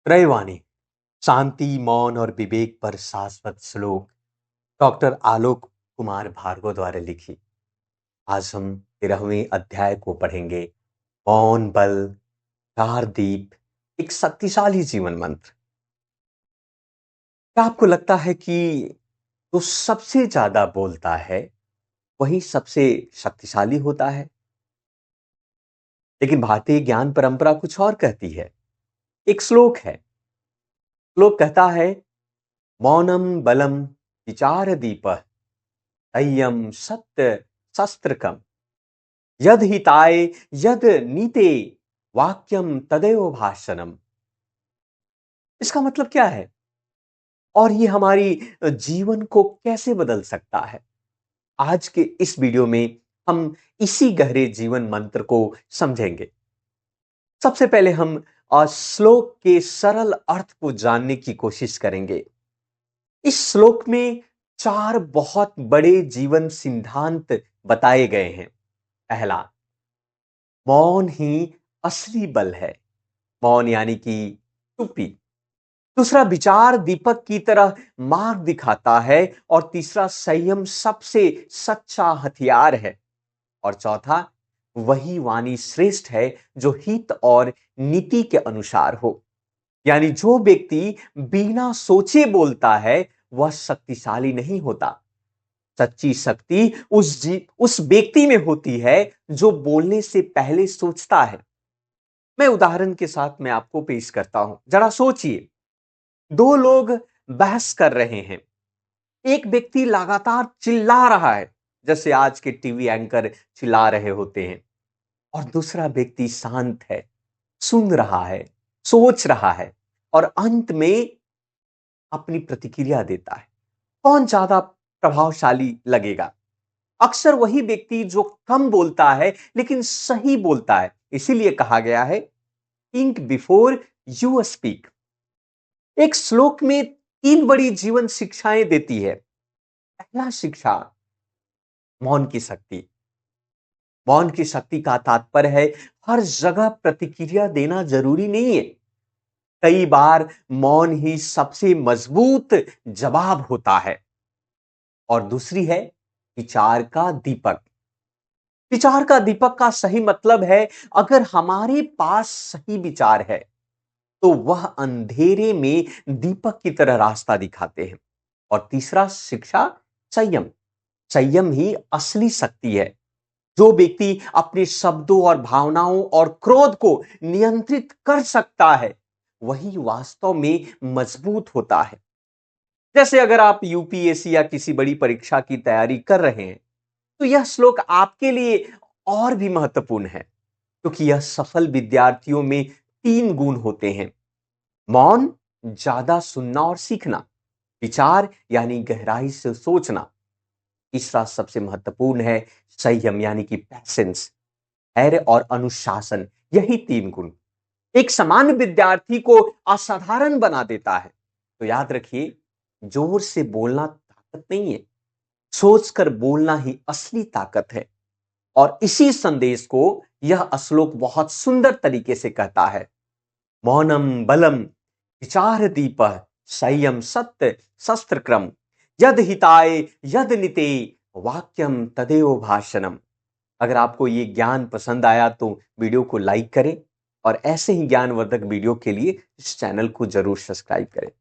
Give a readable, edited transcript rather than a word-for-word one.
त्रयवाणी शांति, मौन और विवेक पर शाश्वत श्लोक डॉक्टर आलोक कुमार भार्गव द्वारा लिखी। आज हम 13वें अध्याय को पढ़ेंगे। मौन बल, चार दीप, एक शक्तिशाली जीवन मंत्र। क्या आपको लगता है कि जो सबसे ज्यादा बोलता है वही सबसे शक्तिशाली होता है? लेकिन भारतीय ज्ञान परंपरा कुछ और कहती है। एक श्लोक है, श्लोक कहता है, मौनम बलम विचार दीप संयम सत्य शस्त्रकम यद हिताय यद नीते वाक्यम तदेव भाषणम। इसका मतलब क्या है और ये हमारी जीवन को कैसे बदल सकता है? आज के इस वीडियो में हम इसी गहरे जीवन मंत्र को समझेंगे। सबसे पहले हम श्लोक के सरल अर्थ को जानने की कोशिश करेंगे। इस श्लोक में चार बहुत बड़े जीवन सिद्धांत बताए गए हैं। पहला, मौन ही असली बल है। मौन यानी कि चुप्पी। दूसरा, विचार दीपक की तरह मार्ग दिखाता है। और तीसरा, संयम सबसे सच्चा हथियार है। और चौथा, वही वाणी श्रेष्ठ है जो हित और नीति के अनुसार हो। यानी जो व्यक्ति बिना सोचे बोलता है वह शक्तिशाली नहीं होता। सच्ची शक्ति उस व्यक्ति में होती है जो बोलने से पहले सोचता है। मैं उदाहरण के साथ मैं आपको पेश करता हूं, जरा सोचिए। दो लोग बहस कर रहे हैं। एक व्यक्ति लगातार चिल्ला रहा है, जैसे आज के टीवी एंकर चिल्ला रहे होते हैं। और दूसरा व्यक्ति शांत है, सुन रहा है, सोच रहा है और अंत में अपनी प्रतिक्रिया देता है। कौन ज्यादा प्रभावशाली लगेगा? अक्सर वही व्यक्ति जो कम बोलता है लेकिन सही बोलता है। इसीलिए कहा गया है, थिंक बिफोर यू स्पीक। एक श्लोक में तीन बड़ी जीवन शिक्षाएं देती है। पहला शिक्षा, मौन की शक्ति। मौन की शक्ति का तात्पर्य है हर जगह प्रतिक्रिया देना जरूरी नहीं है। कई बार मौन ही सबसे मजबूत जवाब होता है। और दूसरी है विचार का दीपक। विचार का दीपक का सही मतलब है, अगर हमारे पास सही विचार है तो वह अंधेरे में दीपक की तरह रास्ता दिखाते हैं। और तीसरा शिक्षा, संयम। संयम ही असली शक्ति है। जो व्यक्ति अपने शब्दों और भावनाओं और क्रोध को नियंत्रित कर सकता है वही वास्तव में मजबूत होता है। जैसे अगर आप यूपीएससी या किसी बड़ी परीक्षा की तैयारी कर रहे हैं तो यह श्लोक आपके लिए और भी महत्वपूर्ण है, क्योंकि यह सफल विद्यार्थियों में तीन गुण होते हैं। मौन, ज्यादा सुनना और सीखना। विचार यानी गहराई से सोचना। तीसरा सबसे महत्वपूर्ण है संयम यानी कि पैशेंस, धैर्य और अनुशासन। यही तीन गुण एक सामान्य विद्यार्थी को असाधारण बना देता है। तो याद रखिए, जोर से बोलना ताकत नहीं है, सोचकर बोलना ही असली ताकत है। और इसी संदेश को यह श्लोक बहुत सुंदर तरीके से कहता है, मौनम बलम विचार दीप संयम सत्य शस्त्र क्रम यद हिताय यद निते वाक्यम तदेव भाषणम। अगर आपको ये ज्ञान पसंद आया तो वीडियो को लाइक करें और ऐसे ही ज्ञानवर्धक वीडियो के लिए इस चैनल को जरूर सब्सक्राइब करें।